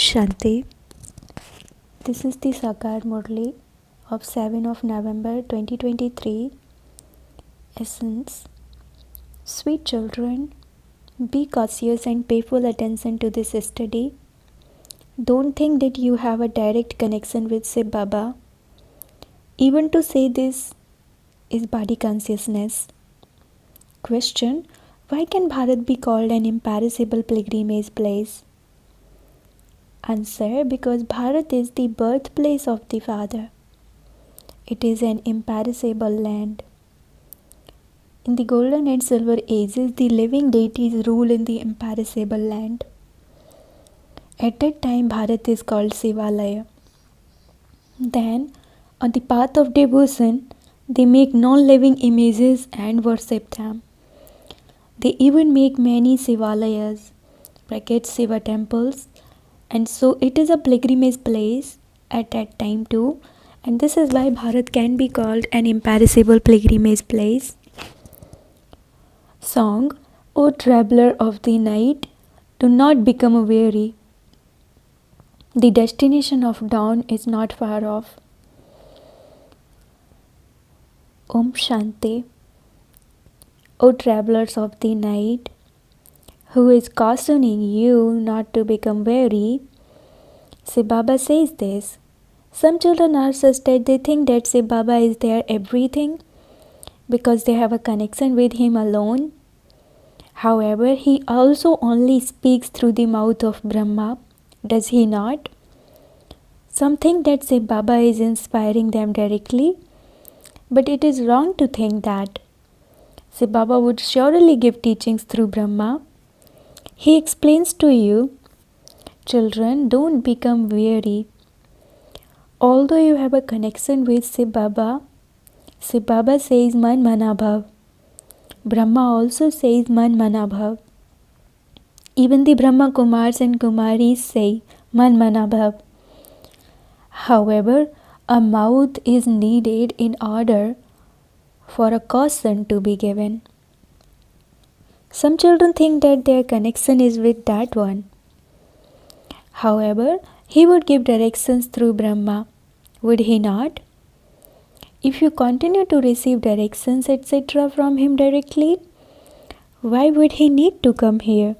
Shanti. This is the Sakar Murli of 7 of November 2023. Essence. Sweet children, be cautious and pay full attention to this study. Don't think that you have a direct connection with Shiv Baba. Even to say this is body consciousness. Question. Why can Bharat be called an imperishable pilgrimage place? Answer. Because Bharat is the birthplace of the Father. It is an imperishable land. In the golden and silver ages, the living deities rule in the imperishable land. At that time, Bharat is called Shivalaya. Then, on the path of devotion, they make non-living images and worship them. They even make many Shivalayas, Shiva temples, and so it is a pilgrimage place at that time too, and this is why Bharat can be called an imperishable pilgrimage place. Song. O traveller of the night, do not become weary. The destination of dawn is not far off. Om Shanti. O travellers of the night, who is cautioning you not to become weary? Shiv Baba says this. Some children are such that they think that Shiv Baba is their everything because they have a connection with him alone. However, he also only speaks through the mouth of Brahma, does he not? Some think that Shiv Baba is inspiring them directly, but it is wrong to think that. Shiv Baba would surely give teachings through Brahma. He explains to you, children, don't become weary. Although you have a connection with Shiv Baba says Man Mana Bhav. Brahma also says Man Mana Bhav. Even the Brahma Kumars and Kumaris say Man Mana Bhav. However, a mouth is needed in order for a caution to be given. Some children think that their connection is with that one. However, he would give directions through Brahma, would he not? If you continue to receive directions etc. from him directly, why would he need to come here?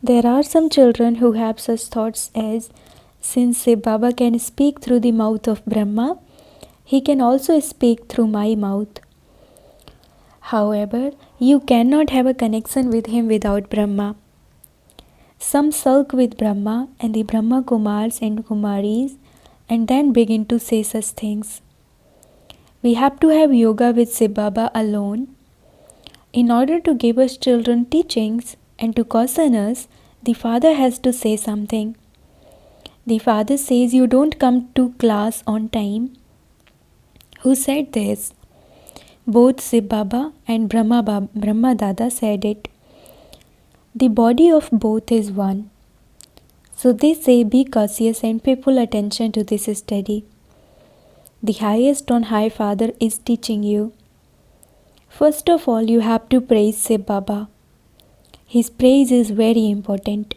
There are some children who have such thoughts as, since Shiv Baba can speak through the mouth of Brahma, he can also speak through my mouth. However, you cannot have a connection with him without Brahma. Some sulk with Brahma and the Brahma Kumars and Kumaris and then begin to say such things. We have to have yoga with Shiv Baba alone. In order to give us children teachings and to caution us, the Father has to say something. The Father says you don't come to class on time. Who said this? Both Shiv Baba and Brahma Dada said it. The body of both is one. So they say be cautious and pay full attention to this study. The highest on high Father is teaching you. First of all, you have to praise Shiv Baba. His praise is very important.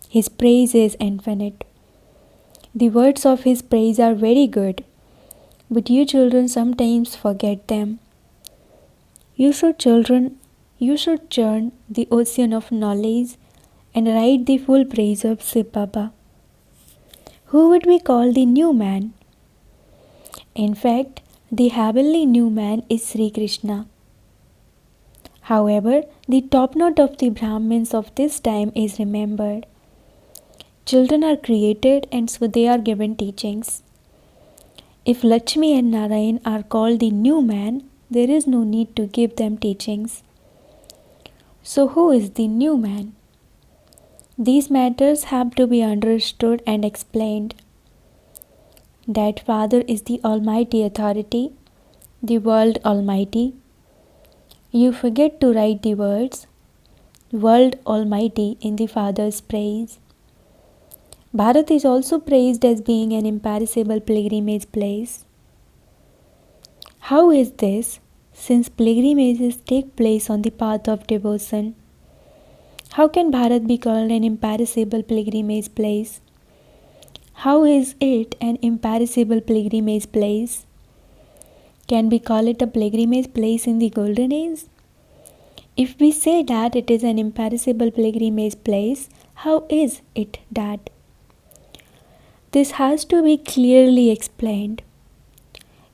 His praise is infinite. The words of his praise are very good, but you children sometimes forget them. You should churn the ocean of knowledge and write the full praise of Shiv Baba. Who would we call the new man? In fact, the heavenly new man is Sri Krishna. However, the top note of the Brahmins of this time is remembered. Children are created and so they are given teachings. If Lakshmi and Narayan are called the new man, there is no need to give them teachings. So who is the new man? These matters have to be understood and explained. That Father is the Almighty Authority, the World Almighty. You forget to write the words, World Almighty in the Father's praise. Bharat is also praised as being an imperishable pilgrimage place. How is this, since pilgrimages take place on the path of devotion? How can Bharat be called an imperishable pilgrimage place? How is it an imperishable pilgrimage place? Can we call it a pilgrimage place in the golden age? If we say that it is an imperishable pilgrimage place, how is it that? This has to be clearly explained.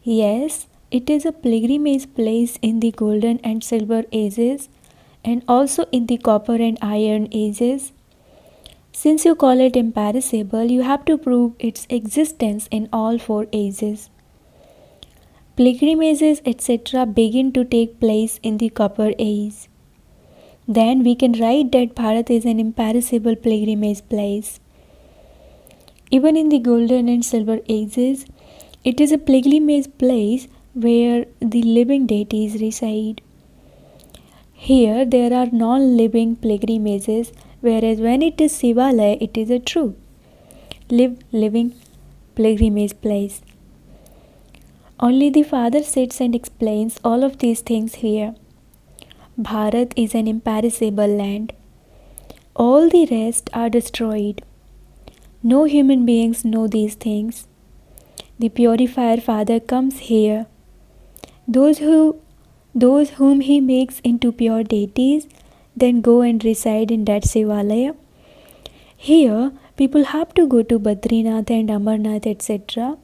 Yes, it is a pilgrimage place in the golden and silver ages and also in the copper and iron ages. Since you call it imperishable, you have to prove its existence in all four ages. Pilgrimages, etc., begin to take place in the copper age. Then we can write that Bharat is an imperishable pilgrimage place. Even in the golden and silver ages, it is a pilgrimage place where the living deities reside. Here there are non-living pilgrimages, whereas when it is Shivalaya, it is a true living pilgrimage place. Only the Father sits and explains all of these things here. Bharat is an imperishable land. All the rest are destroyed. No human beings know these things. The purifier Father comes here. Those whom he makes into pure deities then go and reside in that Shivalaya. Here people have to go to Badrinath and Amarnath, etc.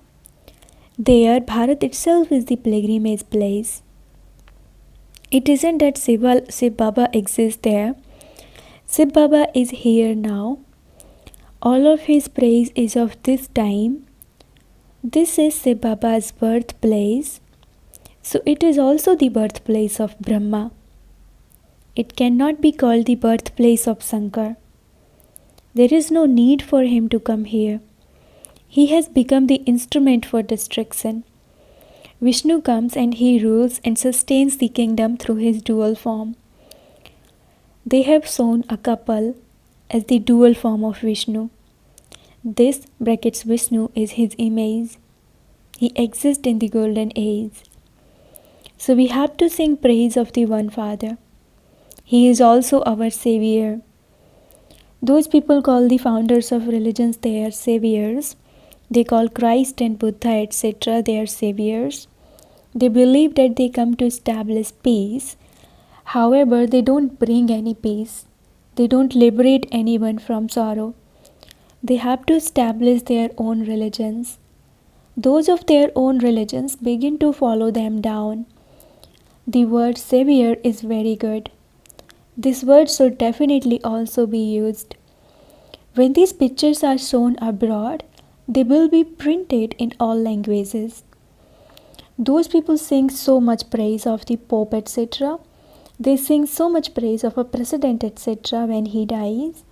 There Bharat itself is the pilgrimage place. It isn't that Shiv Baba exists there. Shiv Baba is here now. All of his praise is of this time. This is Shiv Baba's birthplace. So it is also the birthplace of Brahma. It cannot be called the birthplace of Shankar. There is no need for him to come here. He has become the instrument for destruction. Vishnu comes and he rules and sustains the kingdom through his dual form. They have shown a couple as the dual form of Vishnu. This brackets Vishnu is his image. He exists in the golden age. So we have to sing praise of the one Father. He is also our Savior. Those people call the founders of religions their saviors. They call Christ and Buddha, etc. their saviors. They believe that they come to establish peace. However, they don't bring any peace. They don't liberate anyone from sorrow. They have to establish their own religions. Those of their own religions begin to follow them down. The word savior is very good. This word should definitely also be used. When these pictures are shown abroad, they will be printed in all languages. Those people sing so much praise of the Pope, etc. They sing so much praise of a president, etc. when he dies.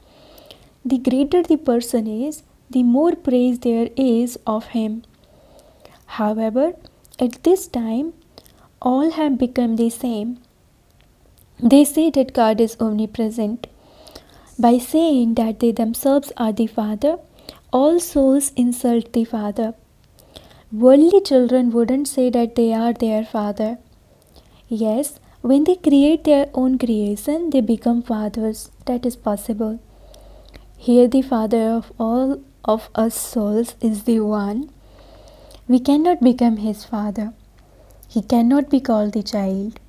The greater the person is, the more praise there is of him. However, at this time, all have become the same. They say that God is omnipresent. By saying that they themselves are the Father, all souls insult the Father. Worldly children wouldn't say that they are their Father. Yes, when they create their own creation, they become fathers. That is possible. Here the Father of all of us souls is the one. We cannot become his Father. He cannot be called the child.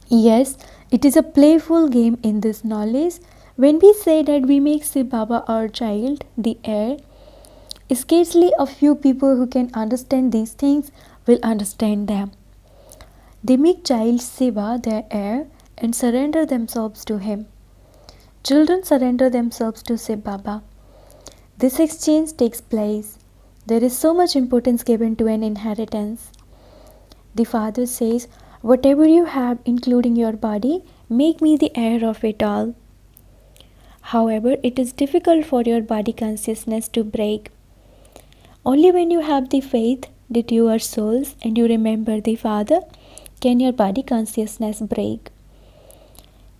Yes, it is a playful game in this knowledge. When we say that we make Shiv Baba our child, the heir, scarcely a few people who can understand these things will understand them. They make child Shiva their heir and surrender themselves to him. Children surrender themselves to Shiv Baba. This exchange takes place. There is so much importance given to an inheritance. The Father says, whatever you have, including your body, make me the heir of it all. However, it is difficult for your body consciousness to break. Only when you have the faith that you are souls and you remember the Father, can your body consciousness break.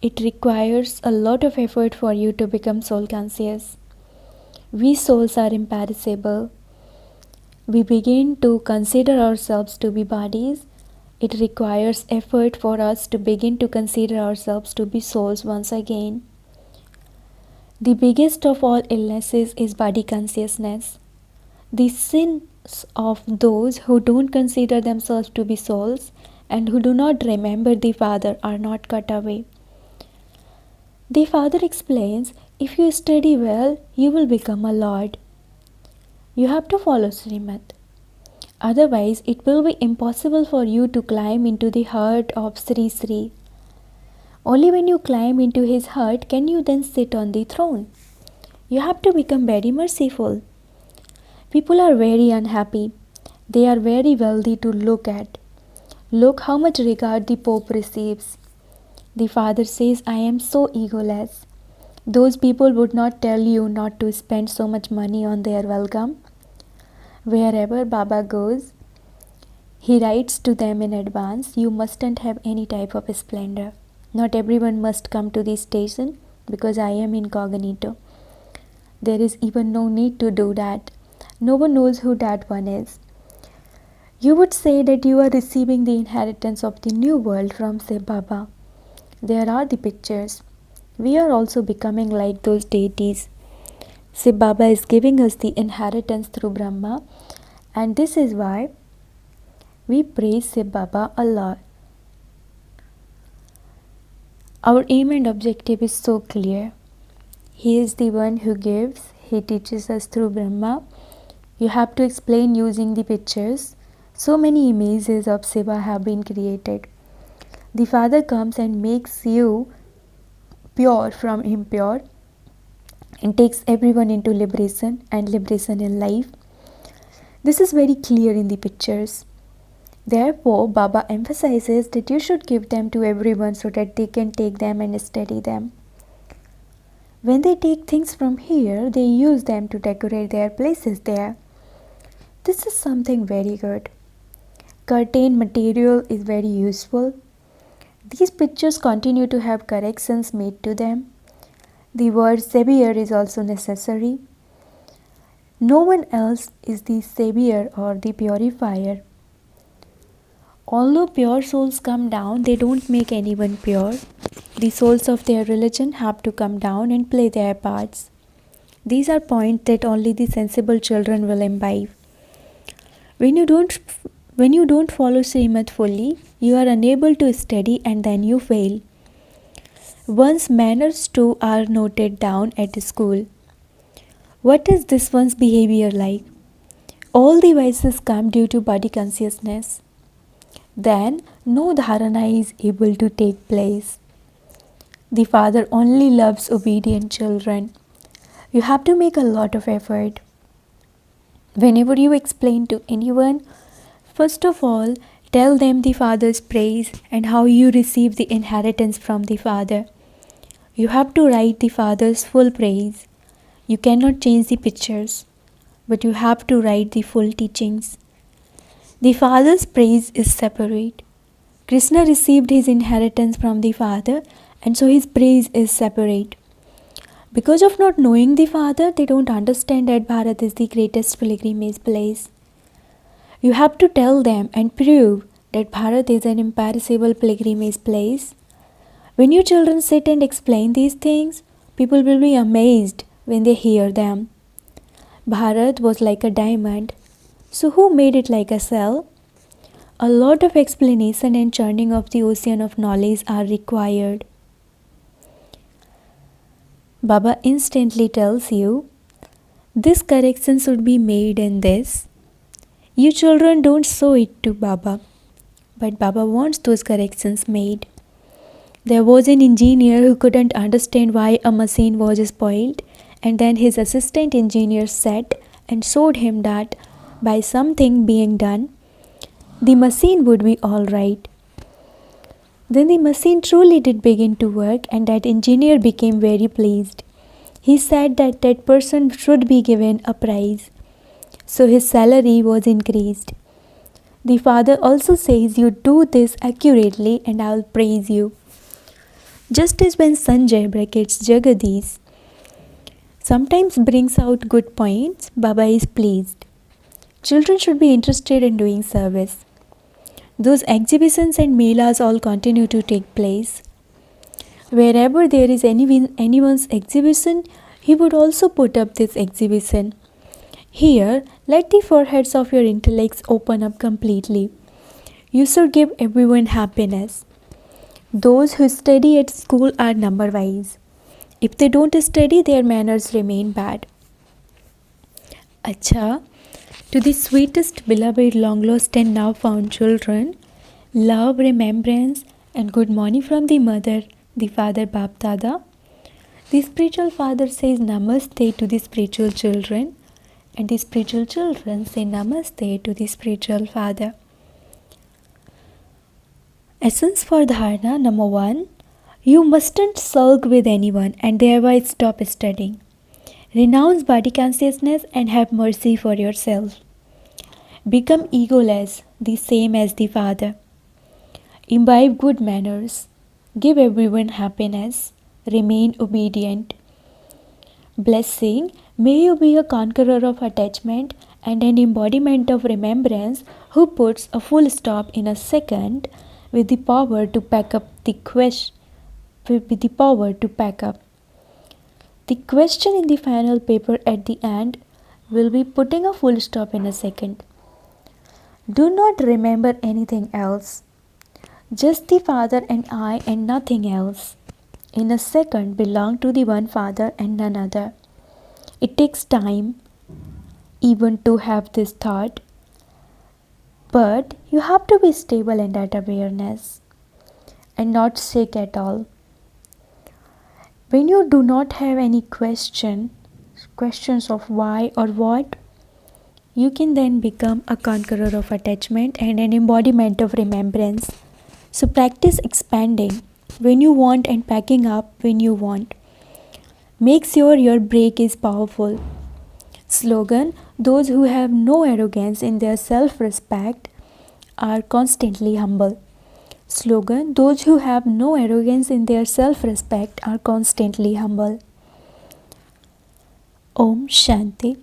It requires a lot of effort for you to become soul conscious. We souls are imperishable. We begin to consider ourselves to be bodies. It requires effort for us to begin to consider ourselves to be souls once again. The biggest of all illnesses is body consciousness. The sins of those who don't consider themselves to be souls and who do not remember the Father are not cut away. The Father explains, if you study well, you will become a Lord. You have to follow Srimad. Otherwise, it will be impossible for you to climb into the heart of Sri Sri. Only when you climb into his heart can you then sit on the throne. You have to become very merciful. People are very unhappy. They are very wealthy to look at. Look how much regard the Pope receives. The Father says, I am so egoless. Those people would not tell you not to spend so much money on their welcome. Wherever Baba goes, he writes to them in advance, you mustn't have any type of splendor. Not everyone must come to the station because I am incognito. There is even no need to do that. No one knows who that one is. You would say that you are receiving the inheritance of the new world from Shiv Baba. There are the pictures. We are also becoming like those deities. Shiv Baba is giving us the inheritance through Brahma, and this is why we praise Shiv Baba a lot. Our aim and objective is so clear. He is the one who gives. He teaches us through Brahma. You have to explain using the pictures. So many images of Shiva have been created. The Father comes and makes you pure from impure and takes everyone into liberation and liberation in life. This is very clear in the pictures. Therefore, Baba emphasizes that you should give them to everyone so that they can take them and study them. When they take things from here, they use them to decorate their places there. This is something very good. Curtain material is very useful. These pictures continue to have corrections made to them. The word savior is also necessary. No one else is the savior or the purifier. Although pure souls come down, they don't make anyone pure. The souls of their religion have to come down and play their parts. These are points that only the sensible children will imbibe. When you don't follow Srimad fully, you are unable to study and then you fail. One's manners too are noted down at school. What is this one's behavior like? All the vices come due to body consciousness. Then no dharana is able to take place. The Father only loves obedient children. You have to make a lot of effort. Whenever you explain to anyone, first of all, tell them the Father's praise and how you receive the inheritance from the Father. You have to write the Father's full praise. You cannot change the pictures, but you have to write the full teachings. The Father's praise is separate. Krishna received his inheritance from the Father, and so his praise is separate. Because of not knowing the Father, they don't understand that Bharat is the greatest pilgrimage place. You have to tell them and prove that Bharat is an imperishable pilgrimage place. When you children sit and explain these things, people will be amazed when they hear them. Bharat was like a diamond. So who made it like a cell? A lot of explanation and churning of the ocean of knowledge are required. Baba instantly tells you, this correction should be made in this. You children don't show it to Baba, but Baba wants those corrections made. There was an engineer who couldn't understand why a machine was spoiled, and then his assistant engineer sat and showed him that by something being done, the machine would be all right. Then the machine truly did begin to work, and that engineer became very pleased. He said that that person should be given a prize. So his salary was increased. The Father also says, you do this accurately and I will praise you. Just as when Sanjay brackets Jagadish sometimes brings out good points, Baba is pleased. Children should be interested in doing service. Those exhibitions and melas all continue to take place. Wherever there is anyone's exhibition, he would also put up this exhibition. Here, let the foreheads of your intellects open up completely. You should give everyone happiness. Those who study at school are number wise. If they don't study, their manners remain bad. Acha, to the sweetest, beloved, long lost, and now found children, love, remembrance, and good morning from the mother, the father Bap Dada. The spiritual father says Namaste to the spiritual children, and the spiritual children say Namaste to the spiritual father. Essence for Dharana number 1. You mustn't sulk with anyone and thereby stop studying. Renounce body consciousness and have mercy for yourself. Become egoless, the same as the Father. Imbibe good manners. Give everyone happiness. Remain obedient. Blessing, may you be a conqueror of attachment and an embodiment of remembrance who puts a full stop in a second with the power to pack up the question. With the power to pack up. The question in the final paper at the end will be putting a full stop in a second. Do not remember anything else. Just the Father and I and nothing else. In a second belong to the one Father and none other. It takes time even to have this thought, but you have to be stable in that awareness and not sick at all. When you do not have any questions of why or what, you can then become a conqueror of attachment and an embodiment of remembrance. So practice expanding when you want and packing up when you want. Make sure your break is powerful. Slogan, those who have no arrogance in their self-respect are constantly humble. Slogan, those who have no arrogance in their self-respect are constantly humble. Om Shanti.